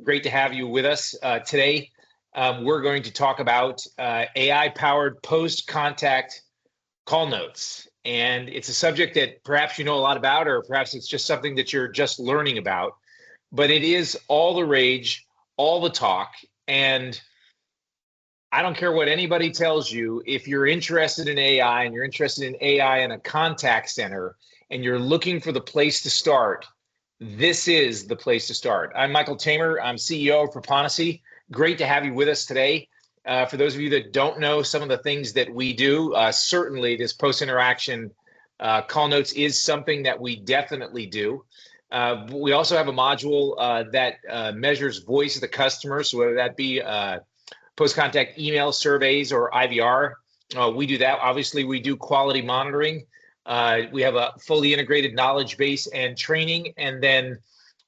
Great to have you with us today. We're going to talk about AI-powered post-contact call notes. And it's a subject that perhaps you know a lot about, or perhaps it's just something that you're just learning about. But it is all the rage, all the talk. And I don't care what anybody tells you, if you're interested in AI and you're interested in AI in a contact center and you're looking for the place to start, this is the place to start. I'm Michael Tamer. I'm CEO of Proponisi. Great to have you with us today. For those of you that don't know some of the things that we do, certainly this post-interaction call notes is something that we definitely do. We also have a module that measures voice of the customer. So whether that be post-contact email surveys or IVR, we do that. Obviously, we do quality monitoring. We have a fully integrated knowledge base and training, and then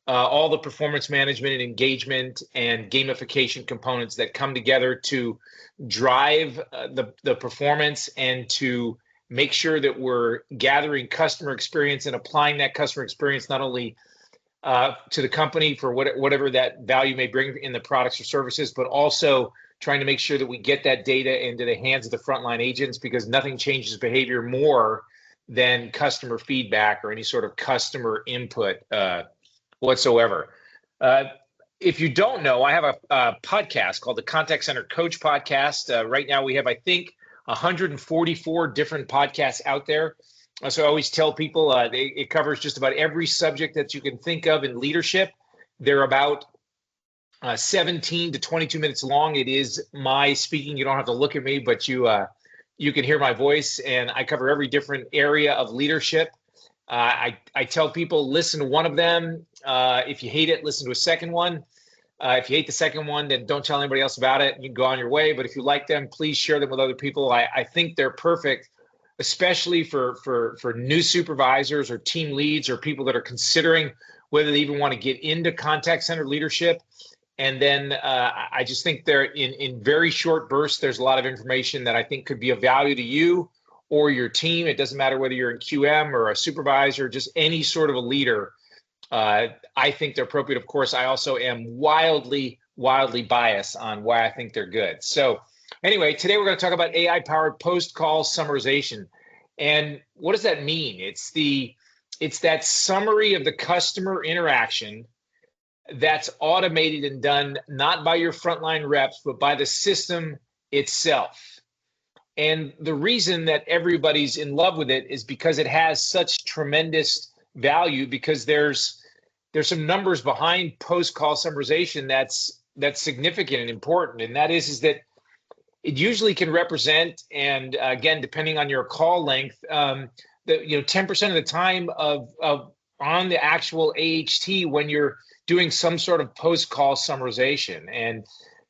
all the performance management and engagement and gamification components that come together to drive the performance and to make sure that we're gathering customer experience and applying that customer experience not only to the company for whatever that value may bring in the products or services, but also trying to make sure that we get that data into the hands of the frontline agents, because nothing changes behavior more than customer feedback or any sort of customer input whatsoever. If you don't know, I have a podcast called the Contact Center Coach Podcast. Right now we have, I think, 144 different podcasts out there. So I always tell people it covers just about every subject that you can think of in leadership. They're about 17 to 22 minutes long. It is my speaking. You don't have to look at me, but you can hear my voice, and I cover every different area of leadership. I tell people, listen to one of them. If you hate it, listen to a second one. If you hate the second one, then don't tell anybody else about it. You can go on your way. But if you like them, please share them with other people. I think they're perfect, especially for new supervisors or team leads or people that are considering whether they even want to get into contact center leadership. And then I just think they're in very short bursts. There's a lot of information that I think could be of value to you or your team. It doesn't matter whether you're in QM or a supervisor, just any sort of a leader. I think they're appropriate. Of course, I also am wildly biased on why I think they're good. So anyway, today we're going to talk about AI-powered post-call summarization. And what does that mean? It's that summary of the customer interaction that's automated and done not by your frontline reps, but by the system itself. And the reason that everybody's in love with it is because it has such tremendous value, because there's some numbers behind post-call summarization that's significant and important. And that is that it usually can represent, and again, depending on your call length, 10% of the time of on the actual AHT when you're doing some sort of post-call summarization. And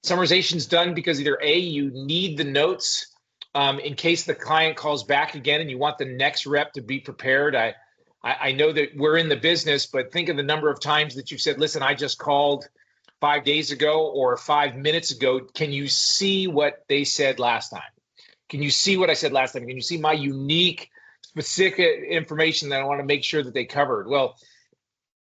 summarization is done because either A, you need the notes in case the client calls back again and you want the next rep to be prepared. I know that we're in the business, but think of the number of times that you've said, listen, I just called 5 days ago or 5 minutes ago. Can you see what they said last time? Can you see what I said last time? Can you see my unique, specific information that I want to make sure that they covered? Well,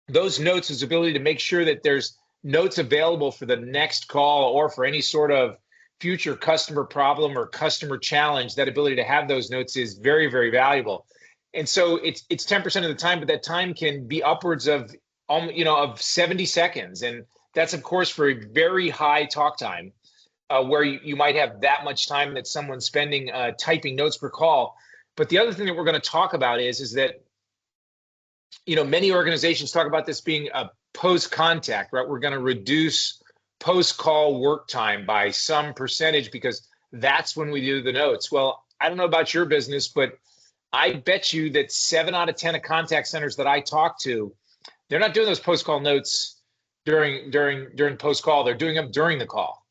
those notes is ability to make sure that there's notes available for the next call or for any sort of future customer problem or customer challenge. That ability to have those notes is very, very valuable. And so it's 10% of the time, but that time can be upwards of 70 seconds. And that's, of course, for a very high talk time where you might have that much time that someone's spending typing notes per call. But the other thing that we're going to talk about is that many organizations talk about this being a post-contact, right? We're going to reduce post-call work time by some percentage because that's when we do the notes. Well, I don't know about your business, but I bet you that 7 out of 10 of contact centers that I talk to, they're not doing those post-call notes during post-call. They're doing them during the call,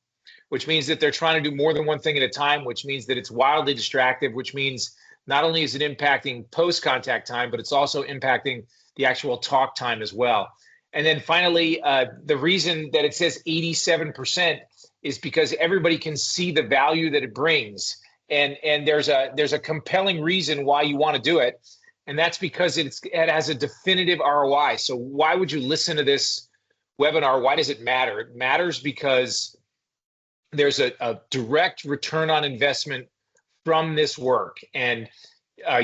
which means that they're trying to do more than one thing at a time, which means that it's wildly distractive, which means not only is it impacting post-contact time, but it's also impacting the actual talk time as well. And then finally, the reason that it says 87% is because everybody can see the value that it brings. And there's a compelling reason why you want to do it. And that's because it has a definitive ROI. So why would you listen to this webinar, why does it matter? It matters because there's a direct return on investment from this work. And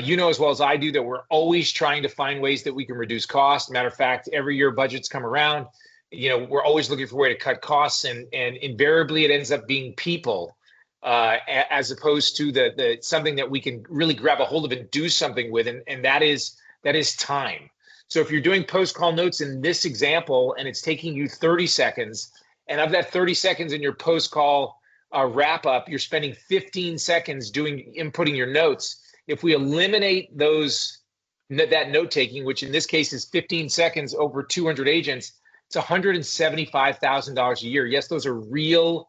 you know as well as I do that we're always trying to find ways that we can reduce costs. Matter of fact, every year budgets come around, we're always looking for a way to cut costs, and invariably it ends up being people, as opposed to the something that we can really grab a hold of and do something with, and that is time. So if you're doing post-call notes in this example and it's taking you 30 seconds, and of that 30 seconds in your post-call wrap up, you're spending 15 seconds inputting your notes. If we eliminate that note taking, which in this case is 15 seconds over 200 agents, it's $175,000 a year. Yes, those are real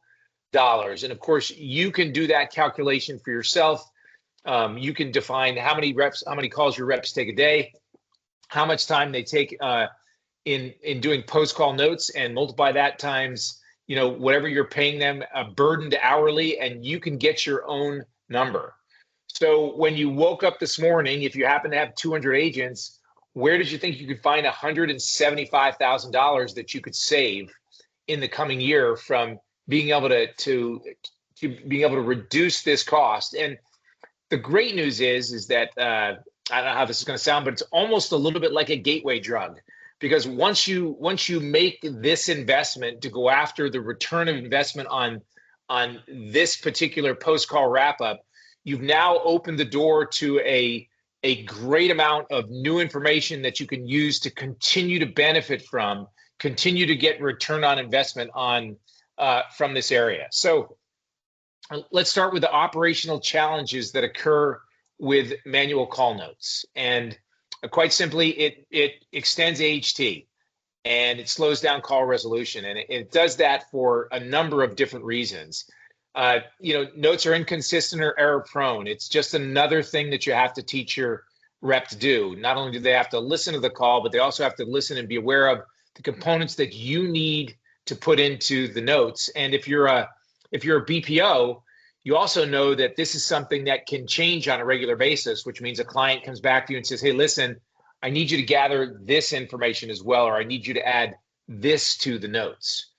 dollars. And of course, you can do that calculation for yourself. You can define how many calls your reps take a day, how much time they take in doing post-call notes, and multiply that times whatever you're paying them burdened hourly, and you can get your own number. So when you woke up this morning, if you happen to have 200 agents, where did you think you could find $175,000 that you could save in the coming year from being able to being able to reduce this cost? And the great news is that I don't know how this is going to sound, but it's almost a little bit like a gateway drug, because once you make this investment to go after the return of investment on this particular post-call wrap-up, you've now opened the door to a great amount of new information that you can use to continue to benefit from, continue to get return on investment from this area. So let's start with the operational challenges that occur with manual call notes. And quite simply, it extends AHT and it slows down call resolution. And it does that for a number of different reasons. Notes are inconsistent or error prone. It's just another thing that you have to teach your rep to do. Not only do they have to listen to the call, but they also have to listen and be aware of the components that you need to put into the notes. And if you're a BPO, you also know that this is something that can change on a regular basis, which means a client comes back to you and says, hey, listen, I need you to gather this information as well, or I need you to add this to the notes.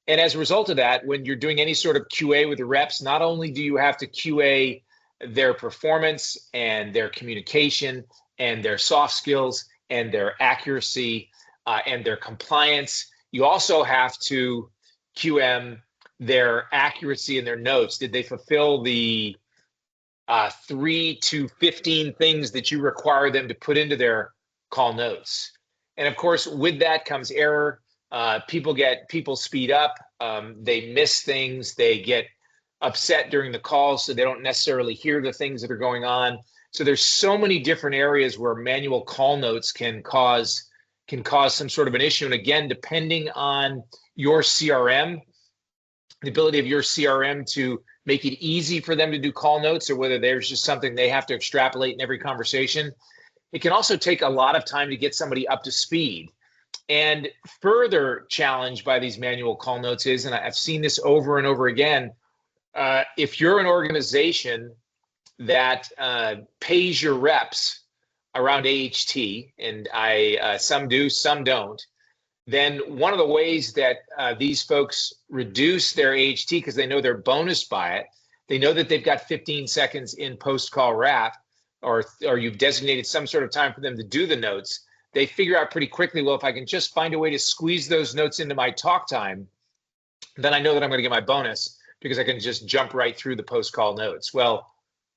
And as a result of that, when you're doing any sort of QA with the reps, not only do you have to QA their performance and their communication and their soft skills and their accuracy and their compliance, you also have to QM their accuracy and their notes. Did they fulfill the 3 to 15 things that you require them to put into their call notes? And of course, with that comes error. People speed up, they miss things, they get upset during the call, so they don't necessarily hear the things that are going on. So there's so many different areas where manual call notes can cause some sort of an issue. And again, depending on your CRM, the ability of your CRM to make it easy for them to do call notes, or whether there's just something they have to extrapolate in every conversation, it can also take a lot of time to get somebody up to speed. And further challenged by these manual call notes is, and I've seen this over and over again, if you're an organization that pays your reps around AHT, and some do, some don't, then one of the ways that these folks reduce their AHT, because they know they're bonused by it, they know that they've got 15 seconds in post-call wrap, or you've designated some sort of time for them to do the notes. They figure out pretty quickly, well, if I can just find a way to squeeze those notes into my talk time, then I know that I'm going to get my bonus because I can just jump right through the post-call notes. Well,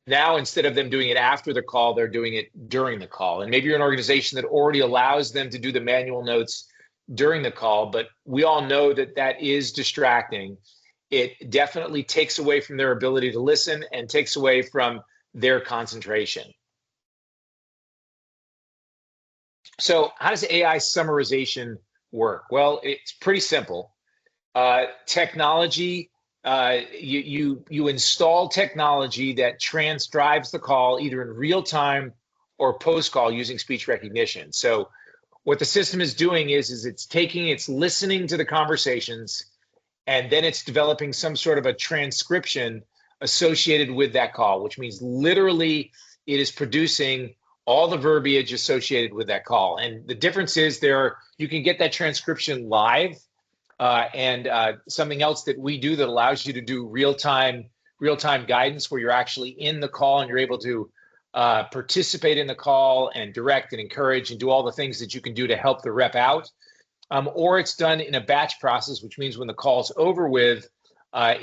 now instead of them doing it after the call, they're doing it during the call. And maybe you're an organization that already allows them to do the manual notes during the call, but we all know that that is distracting. It definitely takes away from their ability to listen and takes away from their concentration. So how does AI summarization work? Well, it's pretty simple. Technology, you install technology that transcribes the call either in real time or post-call using speech recognition. So what the system is doing is it's listening to the conversations, and then it's developing some sort of a transcription associated with that call, which means literally it is producing all the verbiage associated with that call. And the difference is you can get that transcription live, and something else that we do that allows you to do real-time guidance where you're actually in the call and you're able to participate in the call and direct and encourage and do all the things that you can do to help the rep out. Or it's done in a batch process, which means when the call's over with, as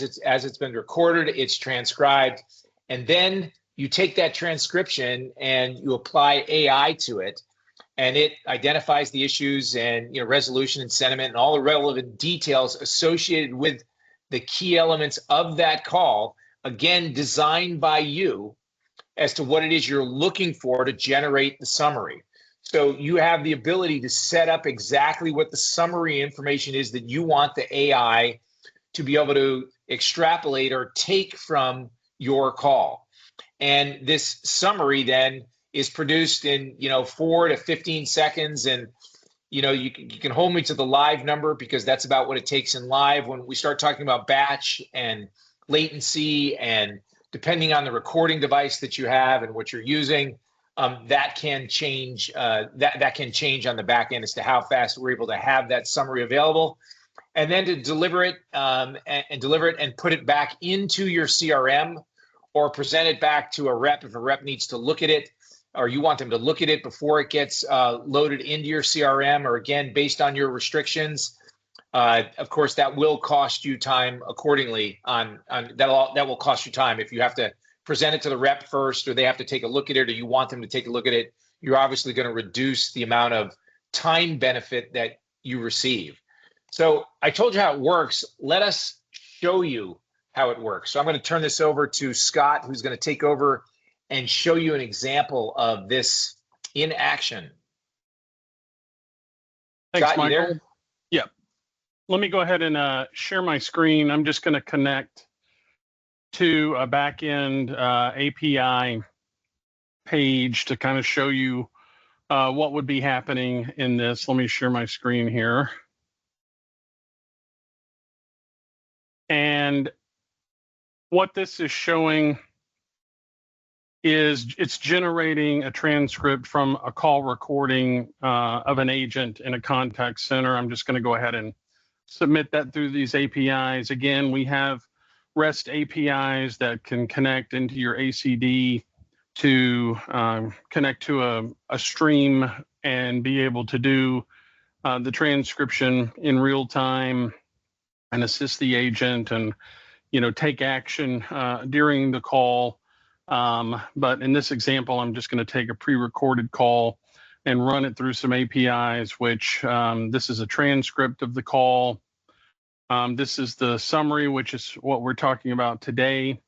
it's been recorded, it's transcribed, and then you take that transcription and you apply AI to it, and it identifies the issues and resolution and sentiment and all the relevant details associated with the key elements of that call, again designed by you as to what it is you're looking for to generate the summary. So you have the ability to set up exactly what the summary information is that you want the AI to be able to extrapolate or take from your call. And this summary then is produced in 4 to 15 seconds. And you can hold me to the live number because that's about what it takes in live. When we start talking about batch and latency, and depending on the recording device that you have and what you're using, that can change. That can change on the back end as to how fast we're able to have that summary available, and then to deliver it and put it back into your CRM, or present it back to a rep if a rep needs to look at it, or you want them to look at it before it gets loaded into your CRM, or again based on your restrictions. Of course, that will cost you time accordingly. That will cost you time if you have to present it to the rep first, or they have to take a look at it, or you want them to take a look at it. You're obviously going to reduce the amount of time benefit that you receive. So I told you how it works. Let us show you how it works. So I'm going to turn this over to Scott, who's going to take over and show you an example of this in action. Thanks, Scott, Michael. you there? Yeah. Let me go ahead and share my screen. I'm just going to connect to a backend API page to kind of show you what would be happening in this. Let me share my screen here. And what this is showing is it's generating a transcript from a call recording of an agent in a contact center. I'm just going to go ahead and submit that through these APIs. Again, we have REST APIs that can connect into your ACD to connect to a stream and be able to do the transcription in real time and assist the agent and take action during the call. But in this example, I'm just going to take a pre-recorded call and run it through some APIs, which this is a transcript of the call. This is the summary, which is what we're talking about today.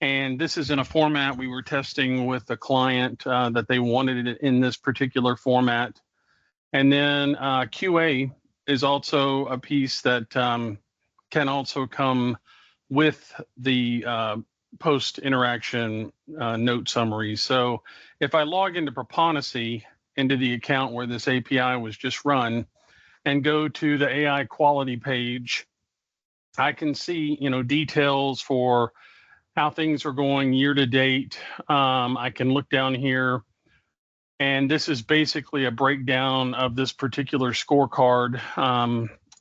And this is in a format we were testing with a client that they wanted it in this particular format. And then QA is also a piece that can also come with the post-interaction note summary. So if I log into Proponisi, into the account where this API was just run, and go to the AI quality page, I can see, details for how things are going year to date. I can look down here, and this is basically a breakdown of this particular scorecard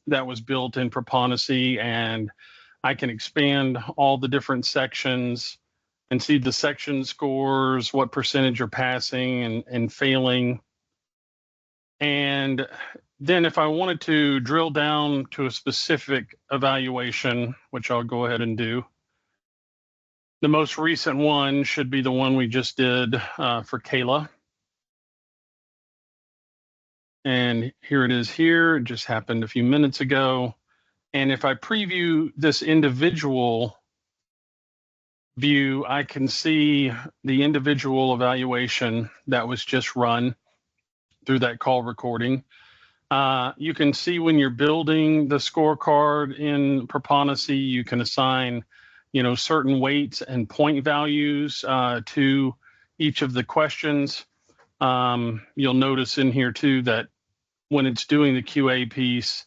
that was built in Proponisi, and I can expand all the different sections and see the section scores, what percentage are passing and failing. And then if I wanted to drill down to a specific evaluation, which I'll go ahead and do, the most recent one should be the one we just did for Kayla. And here it is here. It just happened a few minutes ago. And if I preview this individual view, I can see the individual evaluation that was just run through that call recording. You can see when you're building the scorecard in Proponisi, you can assign, certain weights and point values to each of the questions. You'll notice in here too that when it's doing the QA piece,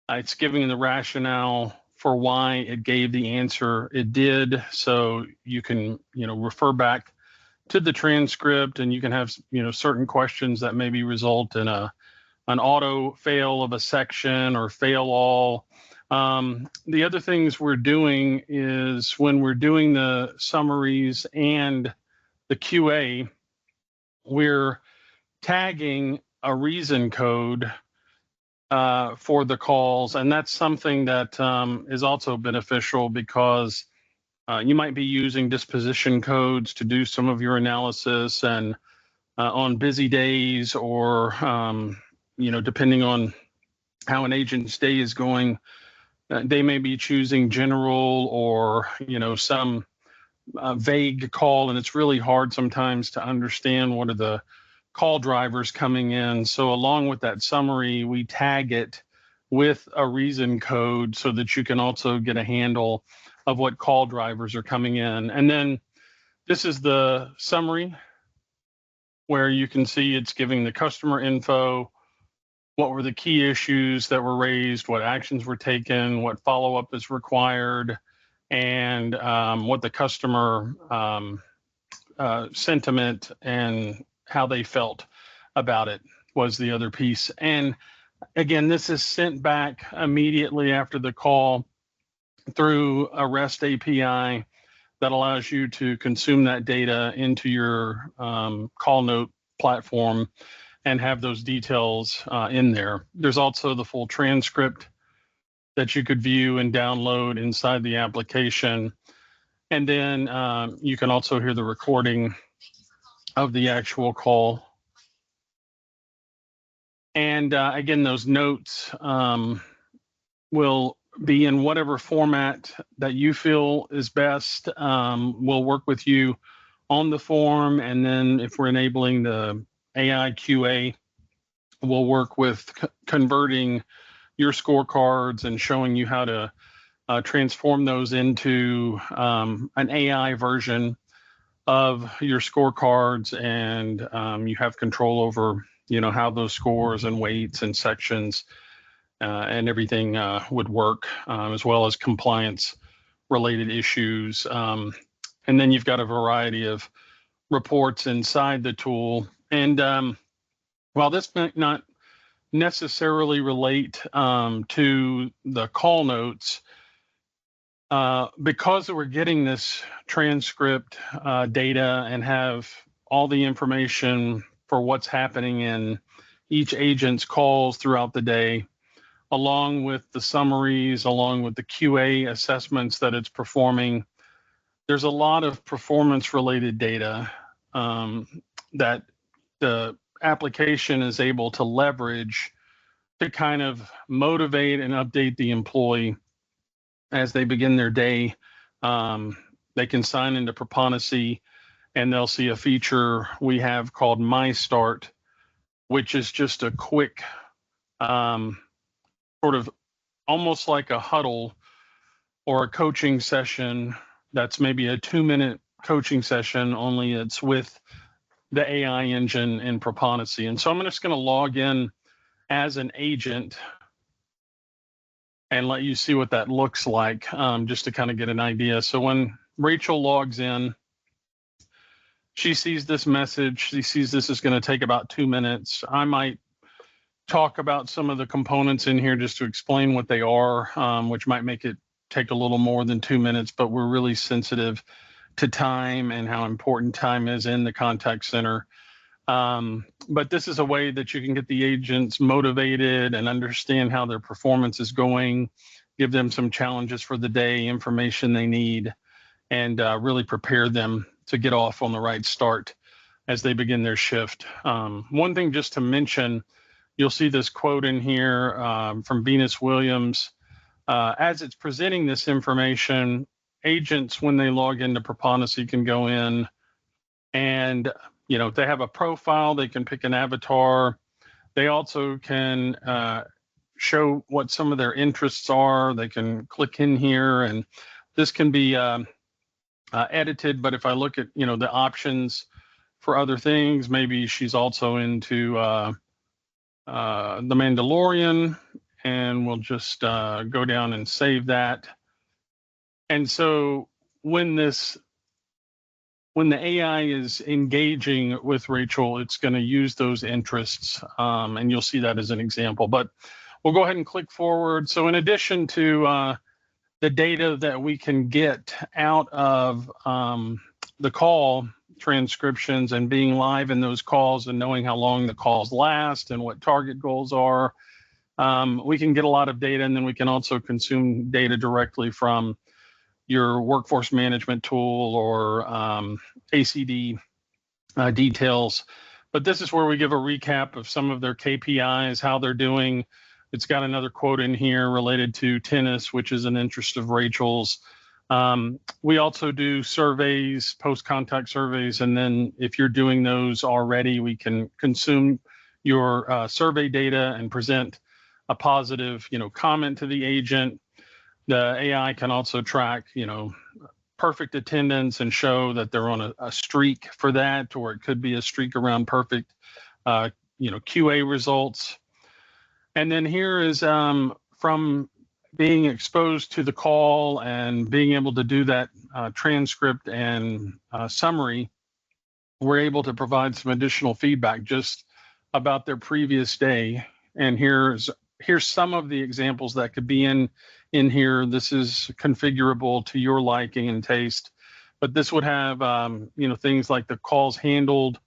it's giving the rationale for why it gave the answer it did. So you can, refer back to the transcript, and you can have, certain questions that maybe result in an auto fail of a section or fail all. The other things we're doing is when we're doing the summaries and the QA, we're tagging a reason code for the calls. And that's something that is also beneficial because you might be using disposition codes to do some of your analysis, and on busy days or, depending on how an agent's day is going, they may be choosing general or, some vague call, and it's really hard sometimes to understand what are the call drivers coming in. So along with that summary, we tag it with a reason code so that you can also get a handle of what call drivers are coming in. And then this is the summary where you can see it's giving the customer info, what were the key issues that were raised, what actions were taken, what follow-up is required, and what the customer sentiment and how they felt about it was the other piece. And again, this is sent back immediately after the call through a REST API that allows you to consume that data into your call note platform and have those details in there. There's also the full transcript that you could view and download inside the application. And then you can also hear the recording of the actual call. And again, those notes will be in whatever format that you feel is best. We'll work with you on the form. And then if we're enabling the AI QA, we'll work with converting your scorecards and showing you how to transform those into an AI version of your scorecards, and you have control over, how those scores and weights and sections and everything would work, as well as compliance related issues. And then you've got a variety of reports inside the tool. And while this might not necessarily relate to the call notes, because we're getting this transcript data and have all the information for what's happening in each agent's calls throughout the day, along with the summaries, along with the QA assessments that it's performing, there's a lot of performance-related data that the application is able to leverage to kind of motivate and update the employee as they begin their day. They can sign into Proponisi, and they'll see a feature we have called My Start, which is just a quick sort of almost like a huddle or a coaching session that's maybe a 2-minute coaching session, only it's with the AI engine in Proponisi. And so I'm just going to log in as an agent and let you see what that looks like, just to kind of get an idea. So when Rachel logs in, she sees this message. She sees this is going to take about 2 minutes. I might talk about some of the components in here just to explain what they are, which might make it take a little more than 2 minutes, but we're really sensitive to time and how important time is in the contact center. But this is a way that you can get the agents motivated and understand how their performance is going, give them some challenges for the day, information they need, and really prepare them to get off on the right start as they begin their shift. One thing just to mention, you'll see this quote in here from Venus Williams. As it's presenting this information, agents, when they log into Proponisi, can go in and, if they have a profile, they can pick an avatar. They also can show what some of their interests are. They can click in here, and this can be edited. But if I look at, the options for other things, maybe she's also into The Mandalorian, and we'll just go down and save that. And so when the AI is engaging with Rachel, it's going to use those interests, and you'll see that as an example. But we'll go ahead and click forward. So in addition to the data that we can get out of the call transcriptions and being live in those calls and knowing how long the calls last and what target goals are, we can get a lot of data, and then we can also consume data directly from your workforce management tool or ACD details. But this is where we give a recap of some of their KPIs, how they're doing. It's got another quote in here related to tennis, which is an interest of Rachel's. We also do surveys, post-contact surveys, and then if you're doing those already, we can consume your survey data and present a positive, comment to the agent. The AI can also track, perfect attendance and show that they're on a streak for that, or it could be a streak around perfect, QA results. And then here is from being exposed to the call and being able to do that transcript and summary, we're able to provide some additional feedback just about their previous day. And here's some of the examples that could be in here. This is configurable to your liking and taste, but this would have things like the calls handled,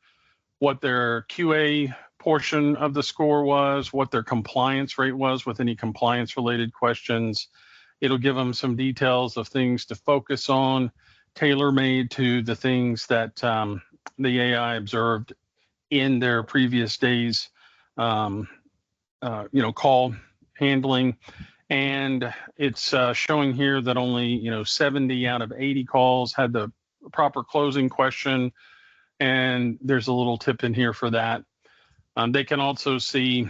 what their QA portion of the score was, what their compliance rate was with any compliance related questions. It'll give them some details of things to focus on, tailor-made to the things that the AI observed in their previous days, call handling. And it's showing here that only 70 out of 80 calls had the proper closing question, and there's a little tip in here for that. They can also see,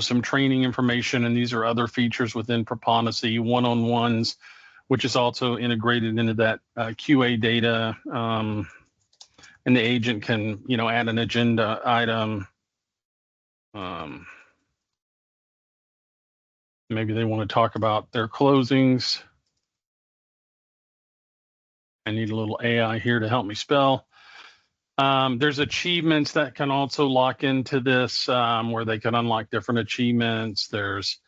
some training information, and these are other features within Proponisi, one-on-ones, which is also integrated into that QA data. And the agent can, add an agenda item. Maybe they want to talk about their closings. I need a little AI here to help me spell. There's achievements that can also lock into this, where they can unlock different achievements. There's,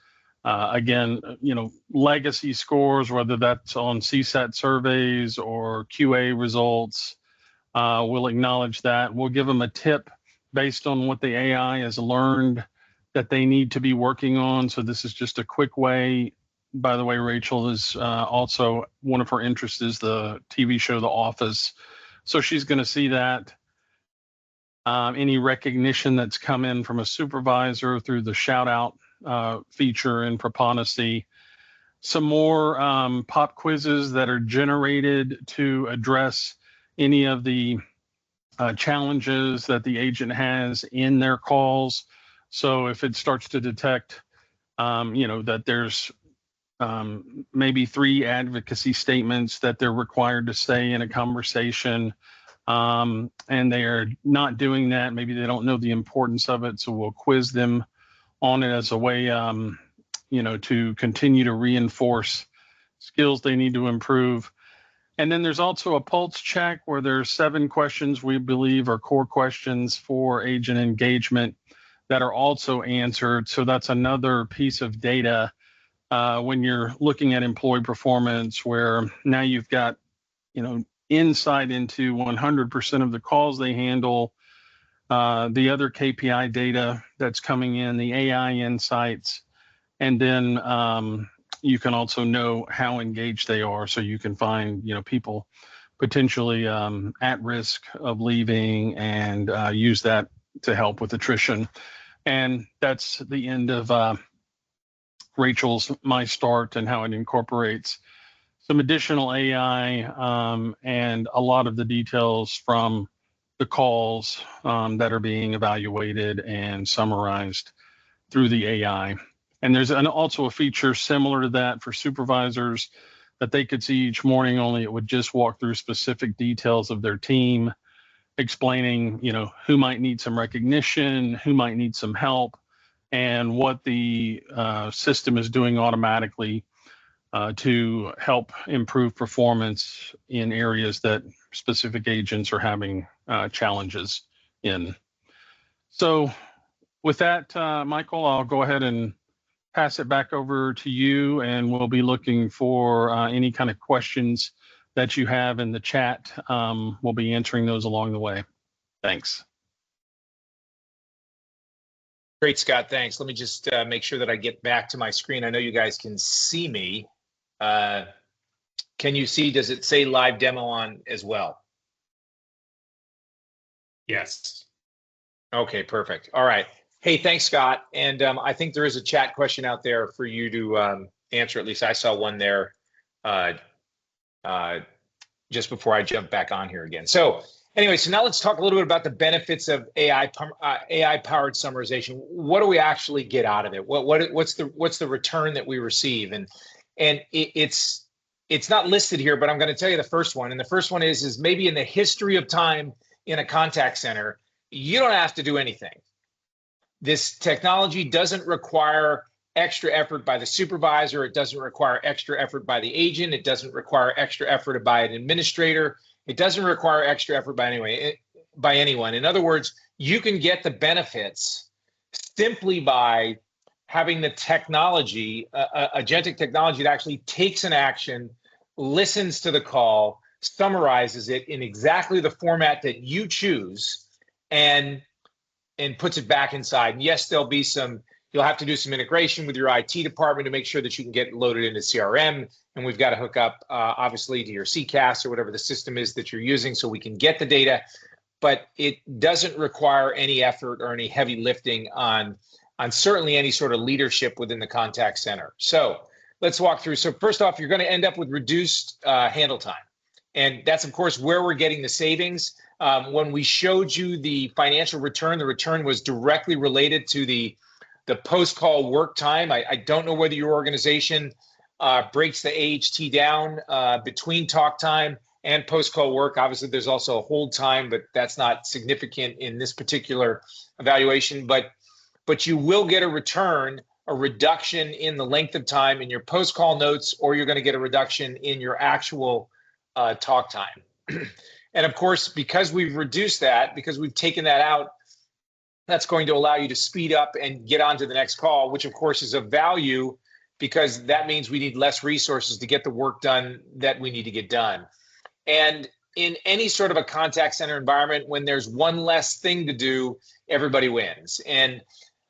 legacy scores, whether that's on CSAT surveys or QA results. We'll acknowledge that. We'll give them a tip based on what the AI has learned that they need to be working on. So this is just a quick way. By the way, Rachel is also, one of her interests is the TV show The Office. So she's going to see that. Any recognition that's come in from a supervisor through the shout out feature in Proponisi. Some more pop quizzes that are generated to address any of the challenges that the agent has in their calls. So if it starts to detect, that there's maybe 3 advocacy statements that they're required to say in a conversation, and they are not doing that, maybe they don't know the importance of it, so we'll quiz them on it as a way, to continue to reinforce skills they need to improve. And then there's also a pulse check where there's 7 questions we believe are core questions for agent engagement that are also answered. So that's another piece of data when you're looking at employee performance, where now you've got, insight into 100% of the calls they handle, the other KPI data that's coming in, the AI insights, and then you can also know how engaged they are. So you can find, people potentially at risk of leaving and use that to help with attrition. And that's the end of Rachel's My Start and how it incorporates some additional AI and a lot of the details from the calls that are being evaluated and summarized through the AI. And there's also a feature similar to that for supervisors that they could see each morning, only it would just walk through specific details of their team, explaining, who might need some recognition, who might need some help, and what the system is doing automatically to help improve performance in areas that specific agents are having challenges in. So with that, Michael, I'll go ahead and pass it back over to you, and we'll be looking for any kind of questions that you have in the chat. We'll be answering those along the way. Thanks. Great, Scott. Thanks. Let me just make sure that I get back to my screen. I know you guys can see me. Can you see, does it say live demo on as well? Yes. Okay, perfect. All right. Hey, thanks, Scott. And I think there is a chat question out there for you to answer. At least I saw one there just before I jump back on here again. So anyway, so now let's talk a little bit about the benefits of AI-powered summarization. What do we actually get out of it? What's the return that we receive? And it's not listed here, but I'm going to tell you the first one. And the first one is maybe in the history of time in a contact center, you don't have to do anything. This technology doesn't require extra effort by the supervisor. It doesn't require extra effort by the agent. It doesn't require extra effort by an administrator. It doesn't require extra effort by anyone. In other words, you can get the benefits simply by having the technology, agentic technology that actually takes an action, listens to the call, summarizes it in exactly the format that you choose, and puts it back inside. And yes, there'll be you'll have to do some integration with your IT department to make sure that you can get loaded into CRM. And we've got to hook up, obviously, to your CCAS or whatever the system is that you're using so we can get the data. But it doesn't require any effort or any heavy lifting on certainly any sort of leadership within the contact center. So let's walk through. So first off, you're going to end up with reduced handle time. And that's, of course, where we're getting the savings. When we showed you the financial return, the return was directly related to the post-call work time. I don't know whether your organization breaks the AHT down between talk time and post-call work. Obviously, there's also a hold time, but that's not significant in this particular evaluation. But you will get a return, a reduction in the length of time in your post-call notes, or you're going to get a reduction in your actual talk time. And of course, because we've reduced that, because we've taken that out, that's going to allow you to speed up and get on to the next call, which of course is of value because that means we need less resources to get the work done that we need to get done. And in any sort of a contact center environment, when there's one less thing to do, everybody wins. And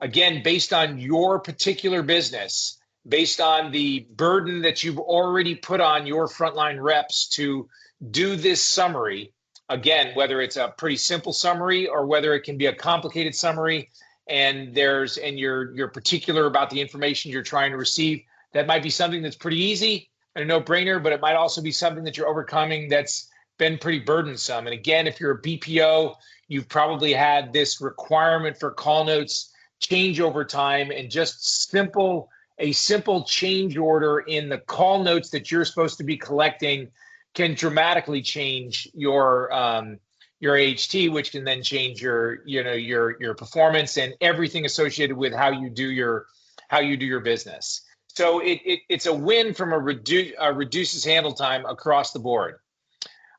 again, based on your particular business, based on the burden that you've already put on your frontline reps to do this summary, again, whether it's a pretty simple summary or whether it can be a complicated summary, and you're particular about the information you're trying to receive, that might be something that's pretty easy and a no-brainer, but it might also be something that you're overcoming that's been pretty burdensome. And again, if you're a BPO, you've probably had this requirement for call notes change over time, and just a simple change order in the call notes that you're supposed to be collecting can dramatically change your AHT, which can then change your performance and everything associated with how you do your business. So it's a win from reduces handle time across the board.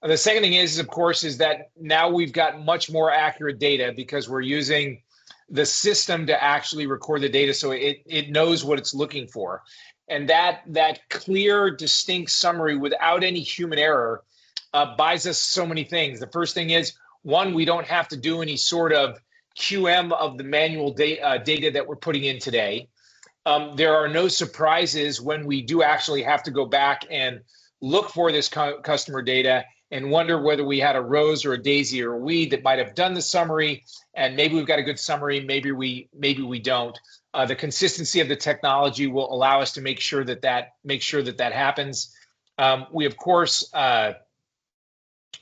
The second thing is, of course, is that now we've got much more accurate data because we're using the system to actually record the data, so it knows what it's looking for. And that clear, distinct summary without any human error buys us so many things. The first thing is, one, we don't have to do any sort of QM of the manual data that we're putting in today. There are no surprises when we do actually have to go back and look for this customer data and wonder whether we had a Rose or a Daisy or a Weed that might have done the summary, and maybe we've got a good summary, maybe we don't. The consistency of the technology will allow us to make sure that happens. We of course, that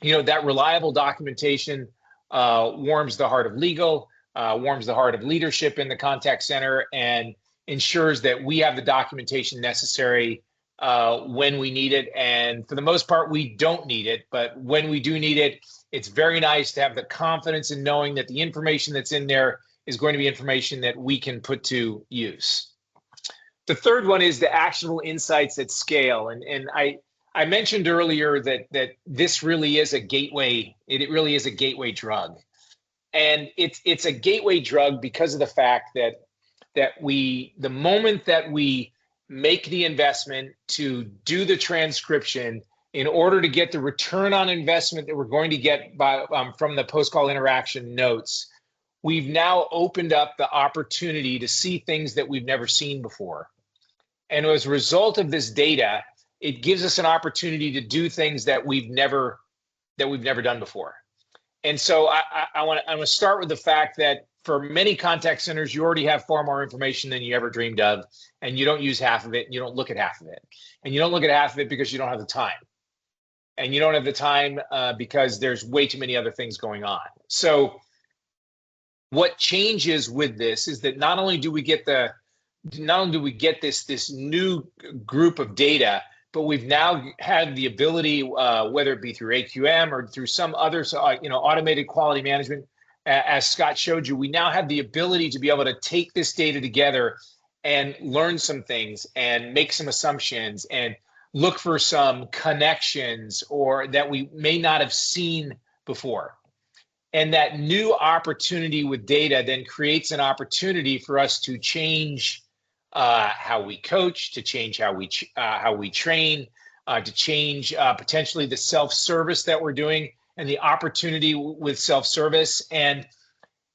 reliable documentation warms the heart of legal, warms the heart of leadership in the contact center, and ensures that we have the documentation necessary when we need it. And for the most part, we don't need it. But when we do need it, it's very nice to have the confidence in knowing that the information that's in there is going to be information that we can put to use. The third one is the actionable insights at scale. And I mentioned earlier that this really is a gateway. It really is a gateway drug. And it's a gateway drug because of the fact that the moment that we make the investment to do the transcription in order to get the return on investment that we're going to get from the post-call interaction notes, we've now opened up the opportunity to see things that we've never seen before. And as a result of this data, it gives us an opportunity to do things that we've never done before. And so I want to start with the fact that for many contact centers, you already have far more information than you ever dreamed of, and you don't use half of it, and you don't look at half of it. And you don't look at half of it because you don't have the time. And you don't have the time because there's way too many other things going on. So what changes with this is that not only do we get this new group of data, but we've now had the ability, whether it be through AQM or through some other, automated quality management, as Scott showed you, we now have the ability to be able to take this data together and learn some things and make some assumptions and look for some connections or that we may not have seen before. And that new opportunity with data then creates an opportunity for us to change how we coach, to change how we train, to change potentially the self-service that we're doing and the opportunity with self-service. And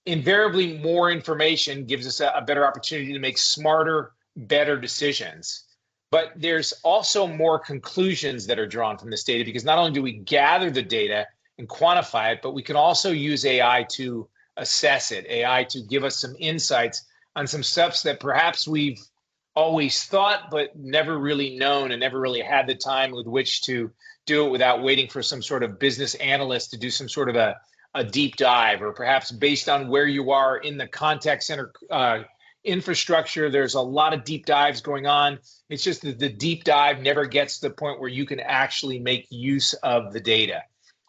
invariably, more information gives us a better opportunity to make smarter, better decisions. But there's also more conclusions that are drawn from this data, because not only do we gather the data and quantify it, but we can also use AI to assess it, AI to give us some insights on some steps that perhaps we've always thought, but never really known and never really had the time with which to do it without waiting for some sort of business analyst to do some sort of a deep dive, or perhaps based on where you are in the contact center infrastructure, there's a lot of deep dives going on. It's just that the deep dive never gets to the point where you can actually make use of the data.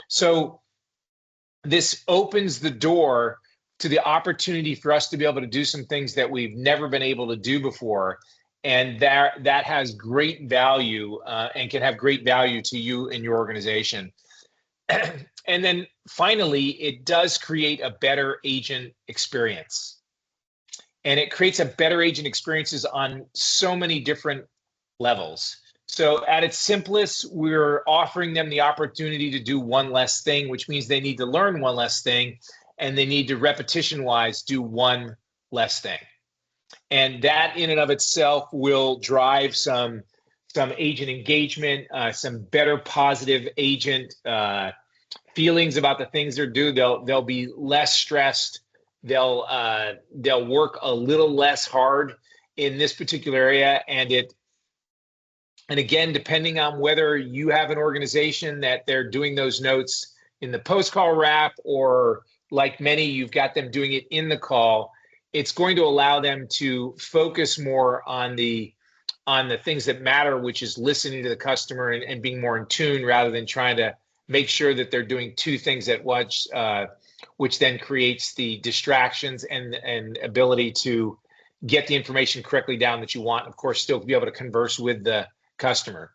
So this opens the door to the opportunity for us to be able to do some things that we've never been able to do before. And that has great value and can have great value to you and your organization. And then finally, it does create a better agent experience. And it creates a better agent experiences on so many different levels. So at its simplest, we're offering them the opportunity to do one less thing, which means they need to learn one less thing, and they need to repetition-wise do one less thing. And that in and of itself will drive some agent engagement, some better positive agent feelings about the things they're doing. They'll be less stressed. They'll work a little less hard in this particular area. And again, depending on whether you have an organization that they're doing those notes in the post-call wrap, or like many, you've got them doing it in the call, it's going to allow them to focus more on the things that matter, which is listening to the customer and being more in tune, rather than trying to make sure that they're doing two things at once, which then creates the distractions and ability to get the information correctly down that you want. Of course, still be able to converse with the customer.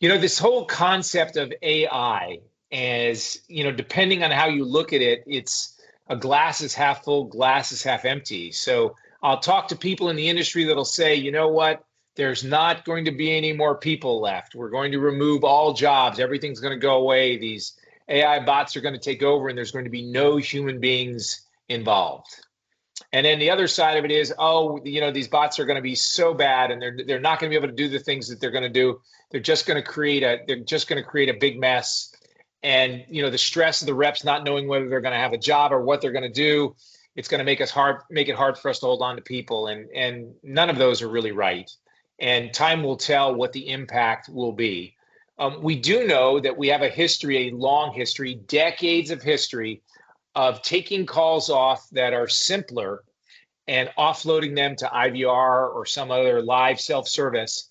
This whole concept of AI, as depending on how you look at it, it's a glass is half full, glass is half empty. So I'll talk to people in the industry that'll say, you know what, there's not going to be any more people left. We're going to remove all jobs. Everything's going to go away. These AI bots are going to take over, and there's going to be no human beings involved. And then the other side of it is, these bots are going to be so bad, and they're not going to be able to do the things that they're going to do. They're just going to create a big mess. And the stress of the reps not knowing whether they're going to have a job or what they're going to do, it's going to make it hard for us to hold on to people. And none of those are really right. And time will tell what the impact will be. We do know that we have a long history, decades of history of taking calls off that are simpler and offloading them to IVR or some other live self-service.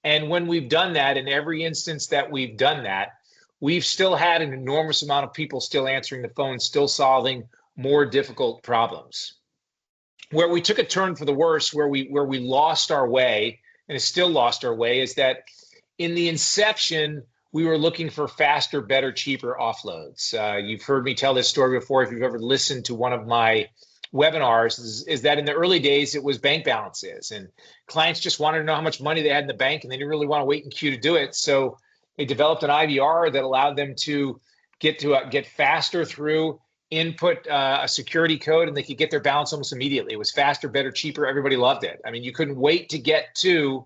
And when we've done that, in every instance that we've done that, we've still had an enormous amount of people still answering the phone, still solving more difficult problems. where we took a turn for the worse, where we lost our way, and it's still lost our way, is that in the inception, we were looking for faster, better, cheaper offloads. You've heard me tell this story before if you've ever listened to one of my webinars, is that in the early days, it was bank balances, and clients just wanted to know how much money they had in the bank, and they didn't really want to wait in queue to do it. So they developed an IVR that allowed them to get faster through input a security code, and they could get their balance almost immediately. It was faster, better, cheaper. Everybody loved it. I mean, you couldn't wait to get to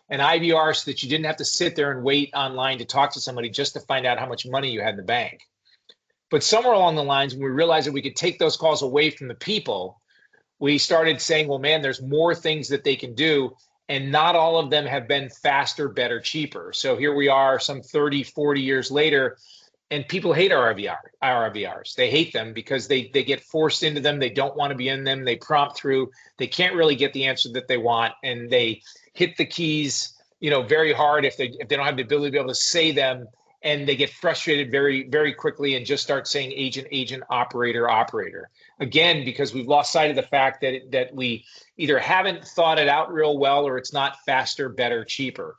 an IVR so that you didn't have to sit there and wait online to talk to somebody just to find out how much money you had in the bank. But somewhere along the lines, when we realized that we could take those calls away from the people, we started saying, well, man, there's more things that they can do. And not all of them have been faster, better, cheaper. So here we are some 30, 40 years later, and people hate our IVRs. They hate them because they get forced into them. They don't want to be in them. They prompt through. They can't really get the answer that they want. And they hit the keys, very hard if they don't have the ability to be able to say them. And they get frustrated very, very quickly and just start saying agent, operator. Again, because we've lost sight of the fact that we either haven't thought it out real well, or it's not faster, better, cheaper.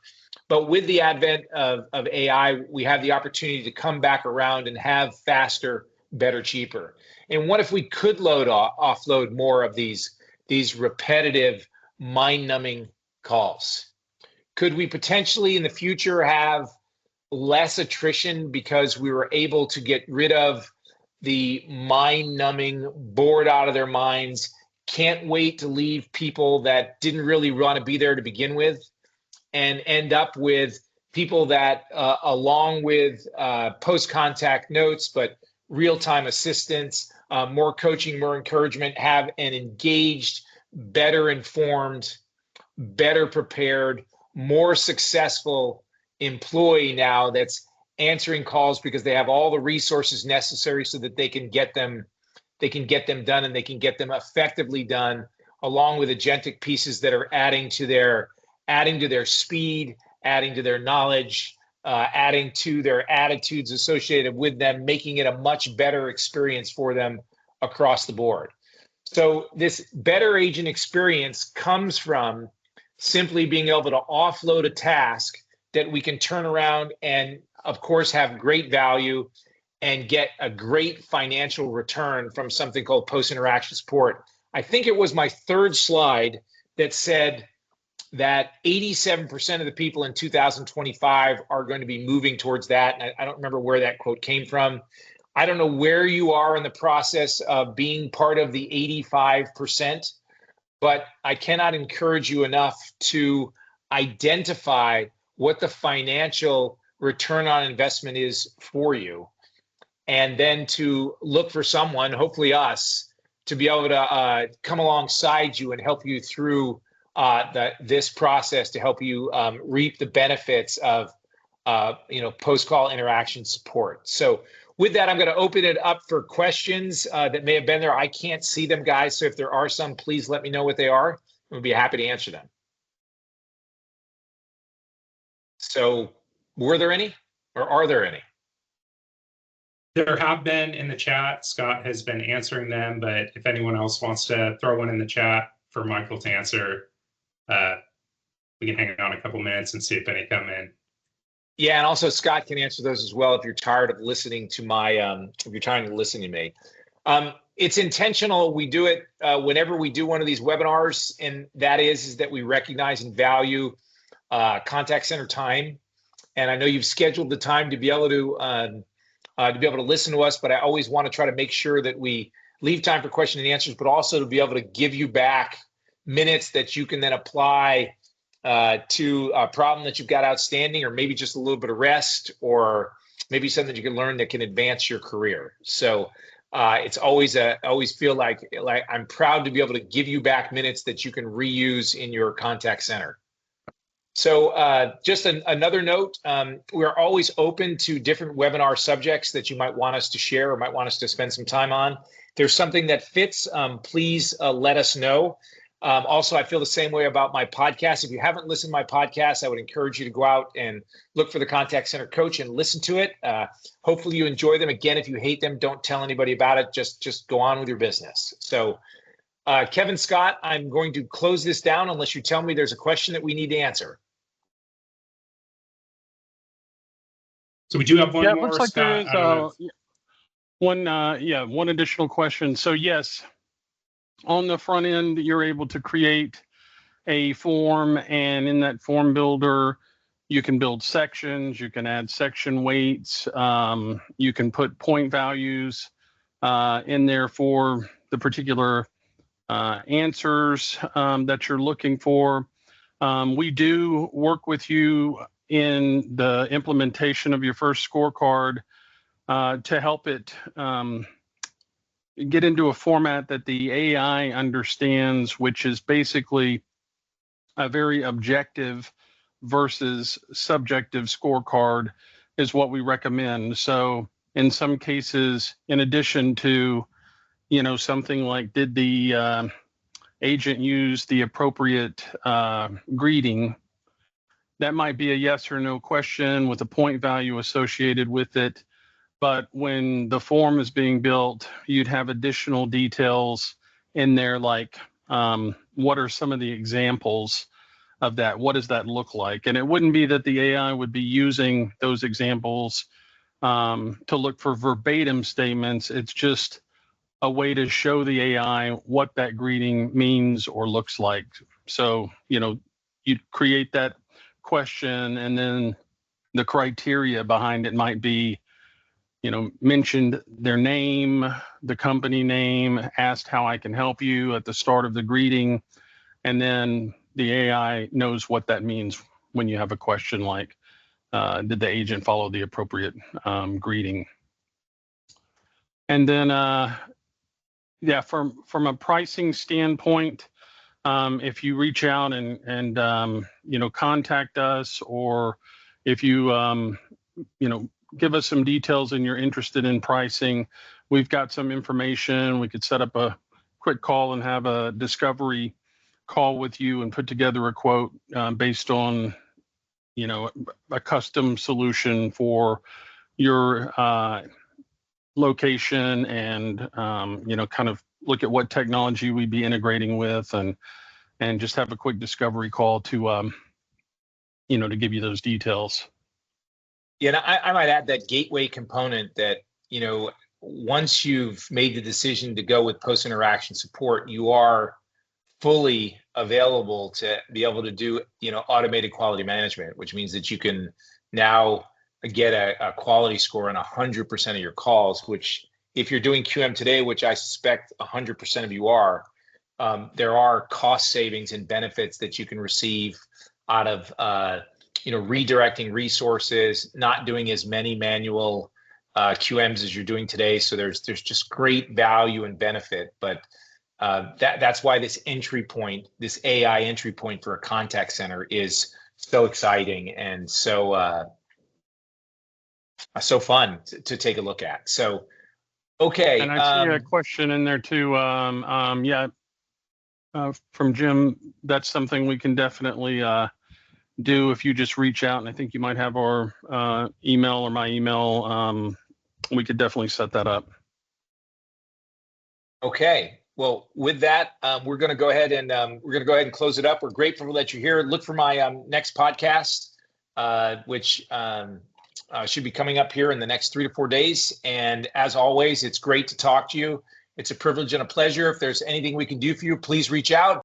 But with the advent of AI, we have the opportunity to come back around and have faster, better, cheaper. And what if we could offload more of these repetitive, mind-numbing calls? Could we potentially in the future have less attrition because we were able to get rid of the mind-numbing, bored out of their minds, can't wait to leave people that didn't really want to be there to begin with, and end up with people that, along with post-contact notes, but real-time assistance, more coaching, more encouragement, have an engaged, better informed, better prepared, more successful employee now that's answering calls because they have all the resources necessary so that they can get them done, and they can get them effectively done, along with agentic pieces that are adding to their speed, adding to their knowledge, adding to their attitudes associated with them, making it a much better experience for them across the board. So this better agent experience comes from simply being able to offload a task that we can turn around and, of course, have great value and get a great financial return from something called post-interaction support. I think it was my third slide that said that 87% of the people in 2025 are going to be moving towards that. And I don't remember where that quote came from. I don't know where you are in the process of being part of the 85%, but I cannot encourage you enough to identify what the financial return on investment is for you, and then to look for someone, hopefully us, to be able to come alongside you and help you through this process, to help you reap the benefits of post-call interaction support. So with that, I'm going to open it up for questions that may have been there. I can't see them, guys, so if there are some, please let me know what they are. We'll be happy to answer them. So were there any, or are there any? There have been in the chat. Scott has been answering them, but if anyone else wants to throw one in the chat for Michael to answer, we can hang on a couple minutes and see if any come in. Yeah, and also Scott can answer those as well if you're tired of listening to my, if you're trying to listen to me. It's intentional. We do it whenever we do one of these webinars, and that is that we recognize and value contact center time. And I know you've scheduled the time to be able to listen to us, but I always want to try to make sure that we leave time for question and answers, but also to be able to give you back minutes that you can then apply to a problem that you've got outstanding, or maybe just a little bit of rest, or maybe something you can learn that can advance your career. So it's always always feel like I'm proud to be able to give you back minutes that you can reuse in your contact center. So just another note, we're always open to different webinar subjects that you might want us to share or might want us to spend some time on. If there's something that fits, please let us know. Also, I feel the same way about my podcast. If you haven't listened to my podcast, I would encourage you to go out and look for the Contact Center Coach and listen to it. Hopefully you enjoy them. Again, if you hate them, don't tell anybody about it. Just go on with your business. So Kevin Scott, I'm going to close this down unless you tell me there's a question that we need to answer. So we do have one Yeah, it more, looks like Scott. there is one additional question. So yes, on the front end, you're able to create a form, and in that form builder, you can build sections, you can add section weights, you can put point values in there for the particular answers that you're looking for. We do work with you in the implementation of your first scorecard to help it get into a format that the AI understands, which is basically a very objective versus subjective scorecard is what we recommend. So in some cases, in addition to, something like, did the agent use the appropriate greeting, that might be a yes or no question with a point value associated with it. But when the form is being built, you'd have additional details in there, like what are some of the examples of that? What does that look like? And it wouldn't be that the AI would be using those examples to look for verbatim statements. It's just a way to show the AI what that greeting means or looks like. So, you create that question, and then the criteria behind it might be, mentioned their name, the company name, asked how I can help you at the start of the greeting, and then the AI knows what that means when you have a question like, did the agent follow the appropriate greeting? And then, from a pricing standpoint, if you reach out and contact us, or if you give us some details and you're interested in pricing, we've got some information. We could set up a quick call and have a discovery call with you and put together a quote based on, a custom solution for your location, and, kind of look at what technology we'd be integrating with, and just have a quick discovery call to, to give you those details. Yeah, and I might add that gateway component that, once you've made the decision to go with post-interaction support, you are fully available to be able to do, automated quality management, which means that you can now get a quality score on 100% of your calls, which if you're doing QM today, which I suspect 100% of you are, there are cost savings and benefits that you can receive out of, redirecting resources, not doing as many manual QMs as you're doing today. So there's just great value and benefit. But that's why this entry point, this AI entry point for a contact center is so exciting and so fun to take a look at. So, okay. And I see a question in there too. From Jim, that's something we can definitely do if you just reach out. And I think you might have our email or my email. We could definitely set that up. Okay. Well, with that, we're going to go ahead and close it up. We're grateful that you're here. Look for my next podcast, which should be coming up here in the next 3 to 4 days. And as always, it's great to talk to you. It's a privilege and a pleasure. If there's anything we can do for you, please reach out.